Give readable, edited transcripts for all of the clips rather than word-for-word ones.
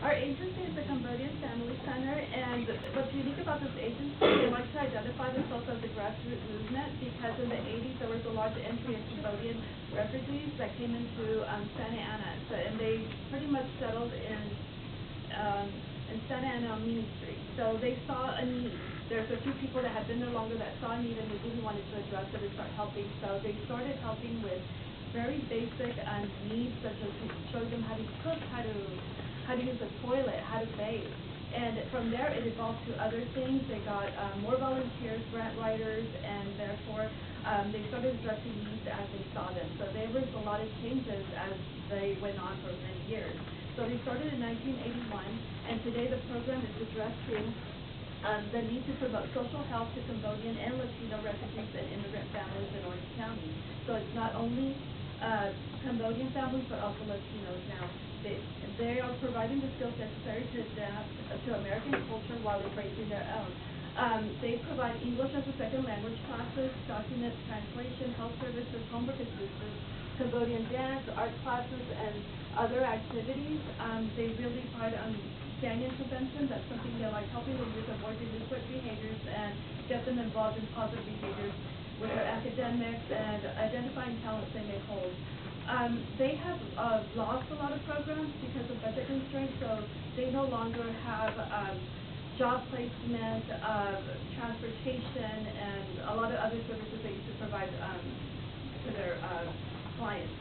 Our agency is the Cambodian Family Center, and what's unique about this agency, they like to identify themselves as a grassroots movement because in the 80s there was a large entry of Cambodian refugees that came into Santa Ana, and they pretty much settled in Santa Ana on Mini Street. So they saw a need. There's a few people that had been there longer that saw a need and they really wanted to address it and start helping. So they started helping with very basic needs, such as showing them how to cook, how to use a toilet, how to bathe. And from there, it evolved to other things. They got more volunteers, grant writers, and therefore they started addressing needs as they saw them. So there was a lot of changes as they went on for many years. So they started in 1981, and today the program is addressing the need to promote social health to Cambodian and Latino refugees and immigrant families in Orange County. So it's not only Cambodian families, but also Latinos now. They are providing the skills necessary to adapt to American culture while embracing their own. They provide English as a second language classes, document translation, health services, homework assistance, Cambodian dance, art classes, and other activities. They really pride on gang intervention. That's something they like, helping the youth avoid delinquent behaviors and get them involved in positive behaviors with their academics and identifying talents they may hold. They have lost a lot of programs because of budget constraints, so they no longer have job placement, transportation, and a lot of other services they used to provide to their clients.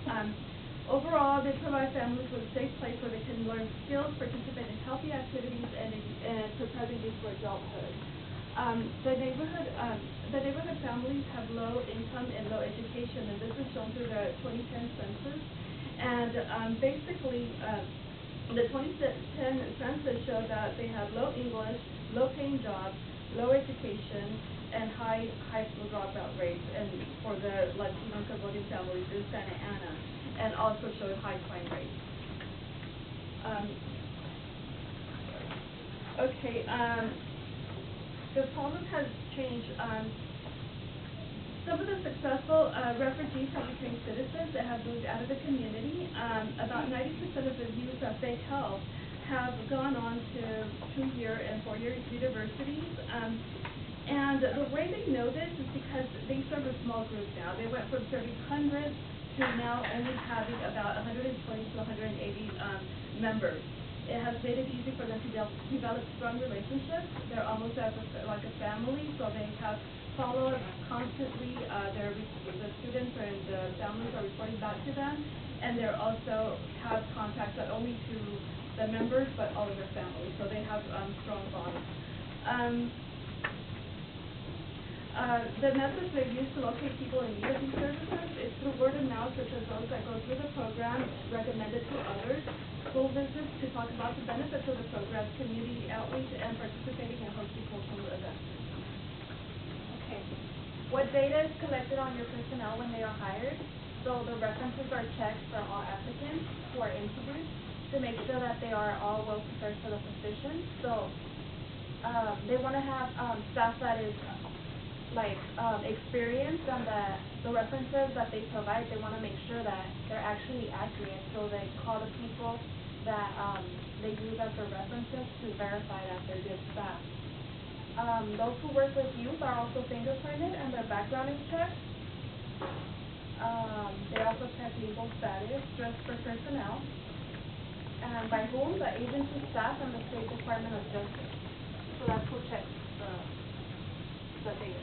Overall, they provide families with a safe place where they can learn skills, participate in healthy activities, and prepare the youth for adulthood. The neighborhood families have low income and low education, and this is shown through the 2010 census. And basically, the 2010 census showed that they have low English, low-paying jobs, low education, and high school dropout rates, and for the Latino and Cambodian families in Santa Ana, and also showed high crime rates. The problem has changed. Some of the successful refugees have become citizens that have moved out of the community. About 90% of the youth that they help have gone on to 2-year and 4-year universities. And the way they know this is because they serve a small group now. They went from serving hundreds to now only having about 120 to 180 members. It has made it easy for them to develop strong relationships. They're almost like a family, so they have follow-up constantly. The students and the families are reporting back to them, and they also have contact not only to the members, but all of their families, so they have strong bonds. The methods they use to locate people in need of these services is through word of mouth, such as those that go through the program, recommended to others, school visits to talk about the benefits of the program, community outreach, and participating in hosting cultural events. Okay. What data is collected on your personnel when they are hired? So the references are checked for all applicants who are interviewed to make sure that they are all well prepared for the position. So they want to have staff that is experienced, and the references that they provide, they want to make sure that they're actually accurate. So they call the people that they use as their references to verify that they're good staff. Those who work with youth are also fingerprinted and their background is checked. They also check legal status, dress for personnel, and by whom? The agency staff and the State Department of Justice. So that's who checks the data.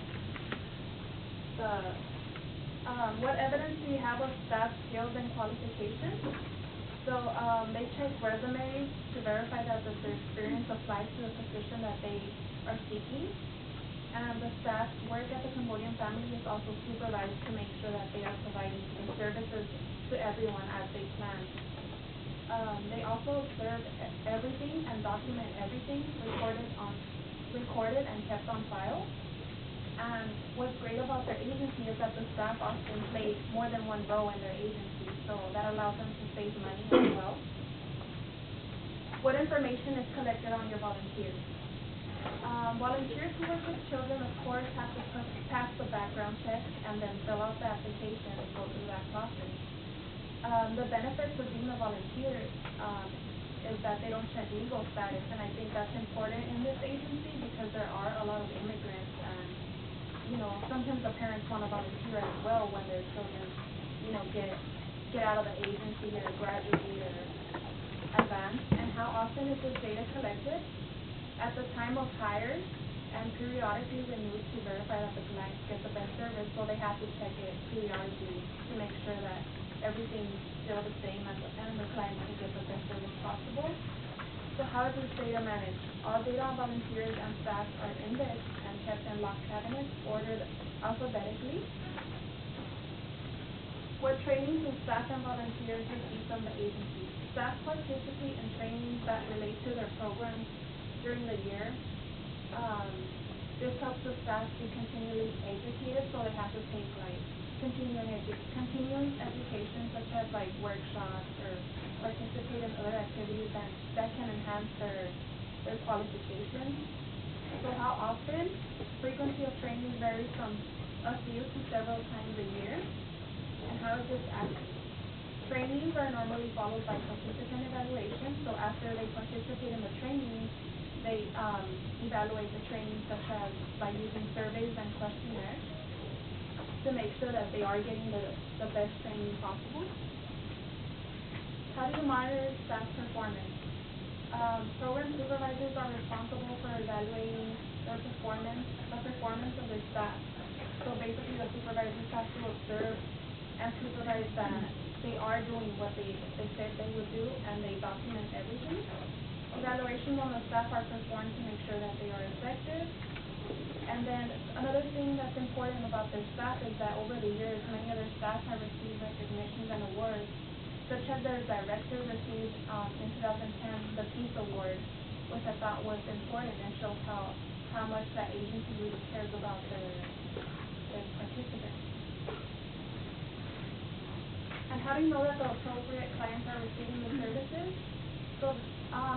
What evidence do you have of staff skills and qualifications? So they check resumes to verify that their experience applies to the position that they are seeking. And the staff work at the Cambodian family is also supervised to make sure that they are providing the services to everyone as they plan. They also observe everything and document everything recorded and kept on file. And what's great about their agency is that the staff often play more than one role in their agency, so that allows them to save money as well. What information is collected on your volunteers? Volunteers who work with children, of course, have to pass the background check and then fill out the application and go through that process. The benefits of being a volunteer is that they don't check legal status, and I think that's important in this agency because there are a lot of immigrants, and sometimes the parents want to volunteer as well when their children, get out of the agency or graduate or advance. And how often is this data collected? At the time of hire and periodically renewed to verify that the clients get the best service, so they have to check it periodically to make sure that everything's still the same and the clients can get the best service possible. So how is this data managed? All data on volunteers and staff are indexed and kept in locked cabinets, ordered alphabetically. What trainings do staff and volunteers receive from the agency? Staff participate in trainings that relate to their programs during the year. This helps the staff be continually educated, so they have to take continuing education, such as workshops or participate in other activities that can enhance their qualifications. So how often? Frequency of training varies from a few to several times a year. And how is this active? Trainings are normally followed by participant evaluation. So after they participate in the training, they evaluate the training, such as by using surveys and questionnaires to make sure that they are getting the best training possible. How do you monitor staff performance? Program supervisors are responsible for evaluating the performance of their staff. So basically the supervisors have to observe and supervise that they are doing what they said they would do, and they document everything. Evaluations on the staff are performed to make sure that they are effective. And then another thing that's important about their staff is that over the years, many of their staff have received recognitions and awards, such as their director received in 2010 the Peace Award, which I thought was important and shows how much that agency really cares about their participants. And how do you know that the appropriate clients are receiving the services? So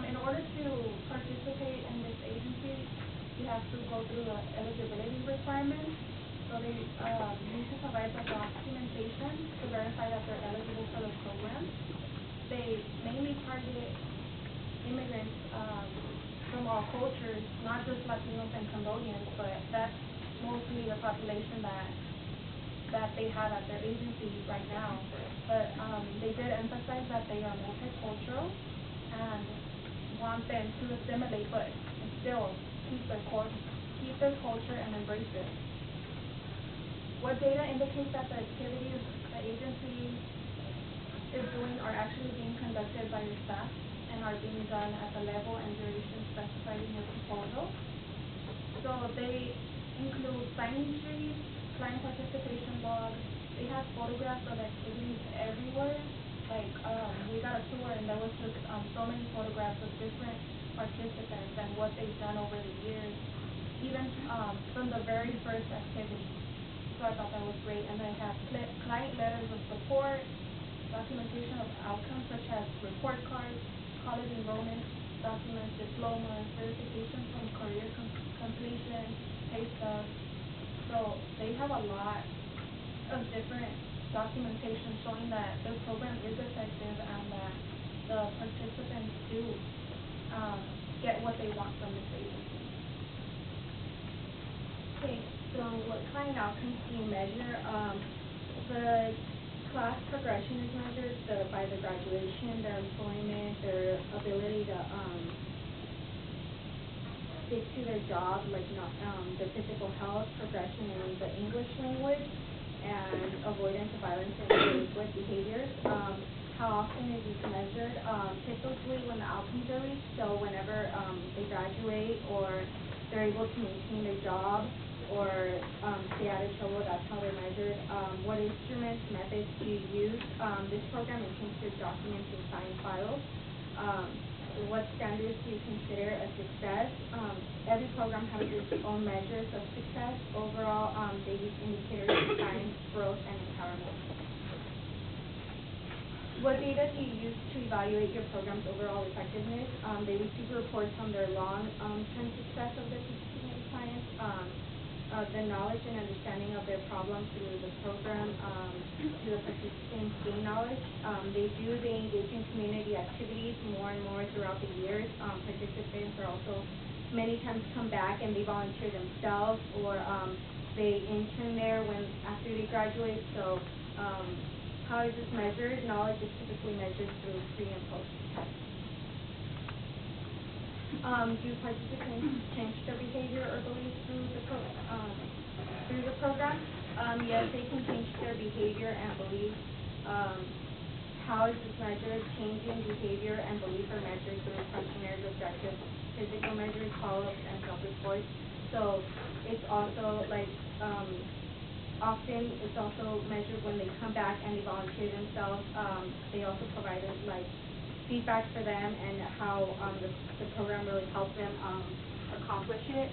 in order to participate in this agency, you have to go through the eligibility requirements. So they need to provide the documentation to verify that they're eligible for the program. They mainly target immigrants from all cultures, not just Latinos and Cambodians, but that's mostly the population that they have at their agency right now. But they did emphasize that they are multicultural and want them to assimilate, but still keep their culture and embrace it. What data indicates that the activities the agency is doing are actually being conducted by your staff and are being done at the level and duration specified in your proposal? So they include sign-in sheets, client participation logs. They have photographs of activities everywhere. We got a tour and there was just so many photographs of different participants and what they've done over the years, even from the very first activity. So I thought that was great. And they have client letters of support, documentation of outcomes such as report cards, college enrollment documents, diplomas, certification from career completion, pay stubs. So they have a lot of different documentation showing that their program is effective and that the participants do get what they want from this agency. Okay, so what client outcomes do you measure? The class progression is measured by the graduation, their employment, their ability to stick to their job, their physical health, progression in the English language, and avoidance of violence and delinquent behaviors. How often is this measured? Typically when the outcomes are reached, so whenever they graduate or they're able to maintain their job or stay out of trouble, that's how they're measured. What instruments, methods do you use? This program intends to document and sign files. What standards do you consider a success? Every program has its own measures of success. Overall, they use indicators of science, growth, and empowerment. What data do you use to evaluate your program's overall effectiveness? They receive reports on their long-term success of their participating clients. the knowledge and understanding of their problem through the program, to the participants gain knowledge. They engage in community activities more and more throughout the years. Participants are also many times come back and they volunteer themselves, or they intern there after they graduate. So how is this measured? Knowledge is typically measured through pre and post tests. Do participants change their behavior or beliefs through the program? Yes, they can change their behavior and beliefs. How is this measured? Changing behavior and belief are measured through questionnaires, objectives, physical measures, follow-ups, and self-reports. So it's also like often it's also measured when they come back and they volunteer themselves. They also provided like feedback for them and how the program really helped them accomplish it.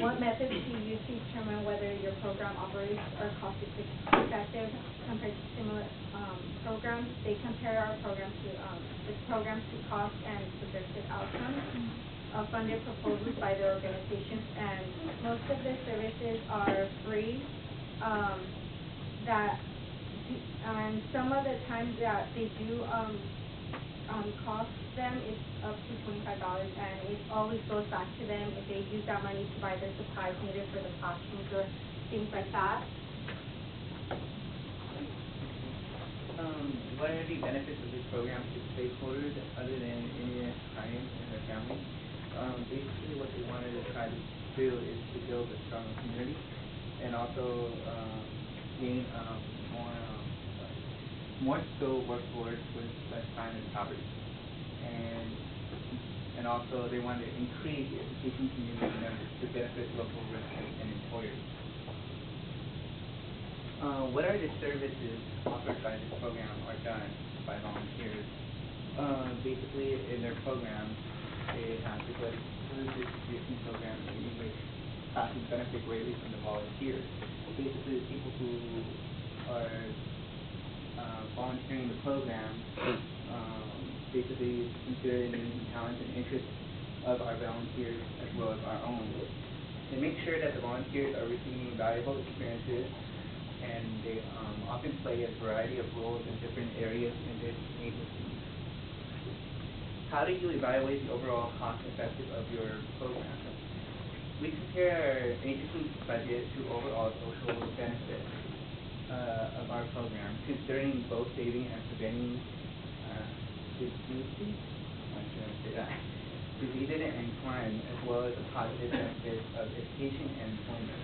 What methods do you use to determine whether your program operates or cost-effective compared to similar programs? They compare our program to cost and projected outcomes of funded proposals by their organizations, and most of their services are free. And some of the times that they do cost them, it's up to $25, and it always goes back to them if they use that money to buy their supplies needed for the classrooms or things like that. What are the benefits of this program to stakeholders other than any clients and their families? Basically, what they wanted to try to do is to build a strong community and also gain more skilled workforce with less time and poverty. And also they wanted to increase the education community members to benefit local residents and employers. What are the services offered by this program or done by volunteers? Basically, in their program, they have the food distribution program in English. Classes benefit greatly from the volunteers. Basically, the people who are volunteering the program basically consider the needs and talents and interests of our volunteers as well as our own. They make sure that the volunteers are receiving valuable experiences, and they often play a variety of roles in different areas in this agency. How do you evaluate the overall cost effective of your program? We compare our agency's budget to overall social benefits of our program, considering both saving and preventing diseases and crime, as well as the positive benefits of education and employment.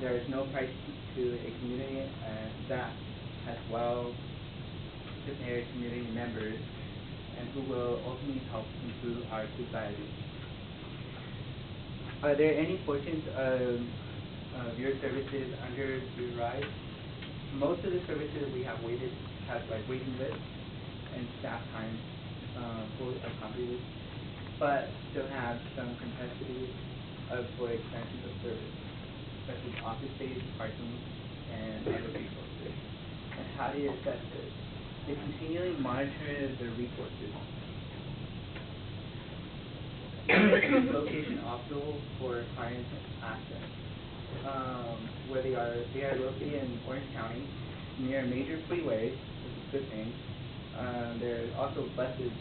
There is no price to a community that has well-prepared community members and who will ultimately help improve our society. Are there any portions of your services under revise? Most of the services we have like waiting lists and staff time fully accommodated, but still have some complexity for expansions of service, such as office space, parking, and other resources. And how do you assess this? They continually monitor the resources. Location optimal for clients' access. Where they are located in Orange County, near major freeways, which is a good thing. There's also buses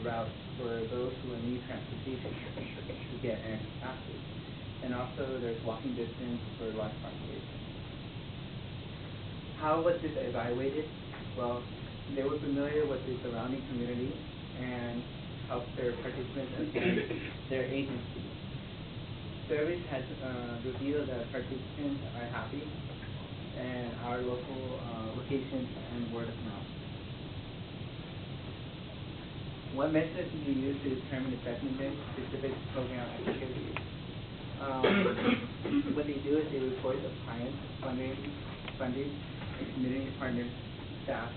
routes for those who need transportation to get access. And also there's walking distance for large populations. How was this evaluated? Well, they were familiar with the surrounding community and helped their participants understand their agency. Surveys has revealed that participants are happy and our local locations and word of mouth. What methods do you use to determine effectiveness specific program activities? What they do is they report the clients, funding, and community partners, staff,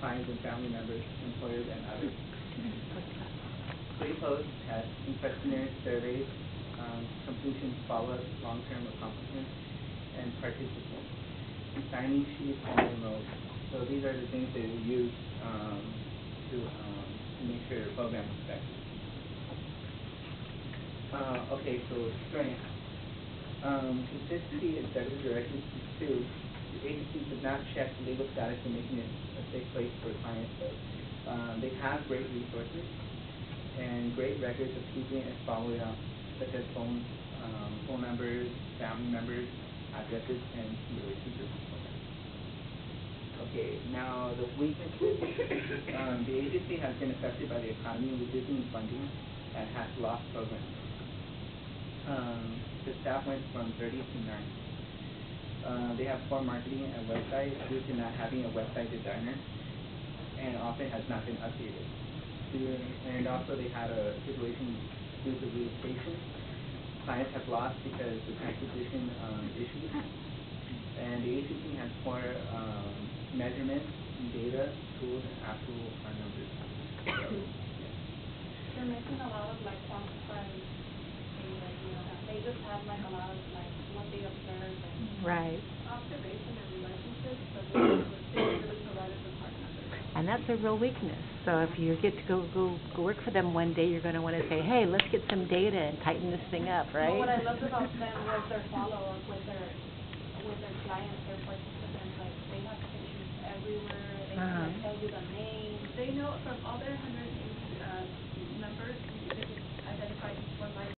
clients and family members, employers, and others. Pre-post tests and questionnaires, surveys, completion, follow-up, long-term accomplishments, and participants, and signing sheets and enrolled. So these are the things that we use to make sure the program is effective. Okay, so strength. Consistency is better directly to the agency does not check the legal status of making it a safe place for clients. They have great resources and great records of keeping and following up, such as phone numbers, family members, addresses, and relationships. Okay, now the weaknesses. The agency has been affected by the economy, reducing funding, and has lost programs. The staff went from 30 to 9. They have poor marketing and website due to not having a website designer, and often has not been updated. And also they had a situation due to relocation. Clients have lost because of transportation issues, and the agency has poor measurements, data, tools, and actual numbers. They're missing a lot of like quantified data, you know, they just have like a lot of like what they observe and Right. Observation and relationships, but they really provided the part numbers. And that's a real weakness. So if you get to go work for them one day, you're going to want to say, hey, let's get some data and tighten this thing up, right? But what I loved about them was their follow-up with their clients, their participants. Like they have pictures everywhere. They can like, tell you the names. They know from all their 100